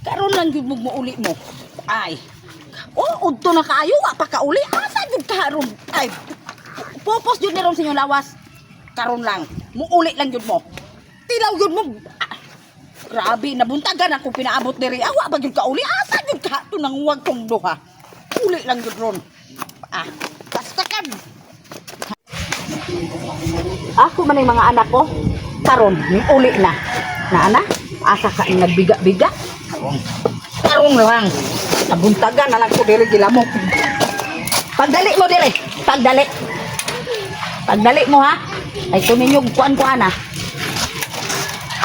Karon lang gyud mo uli mo. Ay. Oh, udto na kaayo wa pa ka uli. Asa gyud karon? Ay. Popos gyud ni ron sa inyong lawas. Karon lang. Muuli lang gyud mo. Tilaw gyud mo. Ah, grabe, nabuntagan ako pinaabot diri. Awa ba gyud ka uli? Asa gyud ka tunang wag tong duha. Uli lang gyud ron. Ah, basta kan. Ako man ang mga anak ko. Karon, uli na. Na ana, asa ka nagbiga-biga? Karon lang. Nabuntagan na lang ko diri gilamok. Pagdali mo diri. Pagdali. Pagdali mo ha. Ay kunin yung kuan-kuan ha.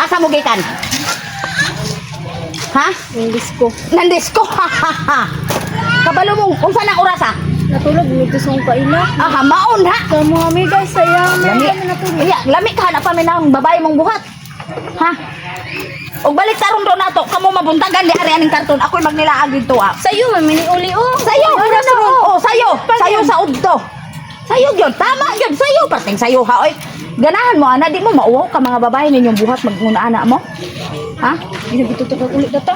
Asa mo gikan? Ha? Nandisko. Nandisko. Kabalo mo, unsa na oras ha? Natulog dito sa kong kaila. Aha, maon ha. Sa mga amiga, sayang. Lami. Iya, lami ka na pa minang babae mong buhat. Ha? Og balik taron do nato, kamo mabuntagan di ari aning karton. Ako'y magnilaag dito ah. Sa'yo, mamini uli oh. Sayo, sayo. Sayo sa udto. Sayo gyud, tama gyud sayo, parting sayo ha oy. Ganahan mo ana, di mo mauwaw ka mga babae ninyong buhat magmuna ana mo. Ha? Ginagitutok ulit na to.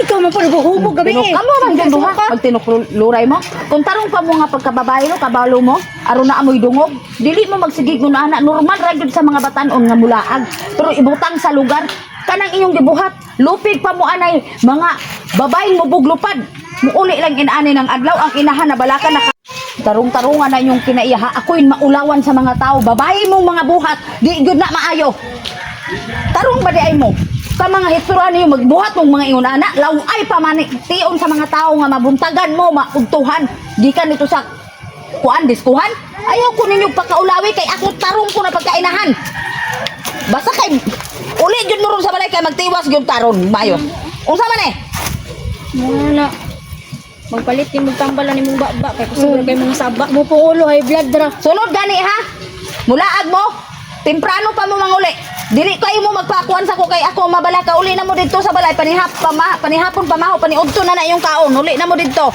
Ikaw man pa naguhubog gabi eh. Kamo man gyud duha, magtinukluray mo. Kung tarong pa mo nga pagkababae no, kabalo mo, aron na amoy dungog. Dili mo magsigig muna ana, normal ra gyud sa mga batan-on nga mulaag. Pero ibutang sa lugar kanang inyong gibuhat, lupig pa mo anay mga babaeng mubuglupad. Muuli lang inani ng adlaw ang inahan na balakan na tarong-tarungan na inyong kinaiyaha. Ako'y maulawan sa mga tao. Babae mong mga buhat, di gyud na maayo. Tarong ba di ay mo? Ka mga hitsura niyo magbuhat mong mga ingon ana, laway pa man tion sa mga tao nga mabuntagan mo, maugtuhan. Gikan nito sa kuan diskuhan. Ayaw ko ninyo pakaulawi kay ako tarong ko na pagkainahan. Basta kay uli gyud mo ron sa balay kay magtiwas gyud taron mayo. Unsa man eh? Wala. Magpalit yung magtambalan ni mong baba. Kaya kusubra kayo mga sabak mo pong ulo. High blood ra. Sunod gani ha. Mulaag mo. Temprano pa mo manguli. Dili kayo mo magpakuan sa ko kay ako mabala ka uli na mo didto sa balay panihapon pamaho paniudto na yung kaon. Uli na mo didto.